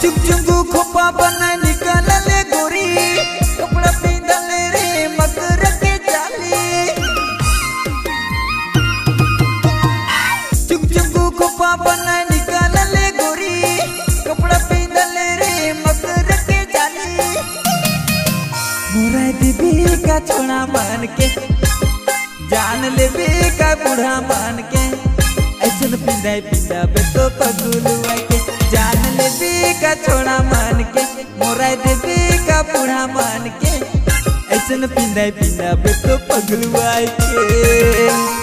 चुप चुंगू खोपा बना निकल ले गोरी कपड़ा पींदल रे मकर के जाली चुप चुंगू खोपा बना निकल ले गोरी कपड़ा पींदल रे मकर के जाली मोरा देवी का छोड़ा मान के जान लेबे का बूढ़ा मान के ऐसन पिंदा पिंदा बे तो पगलुआ के जान लेबे का छोड़ा मान के मोरा देबे का बूढ़ा मान के ऐसन पिंदा पिंदा बे तो पगलुआ के।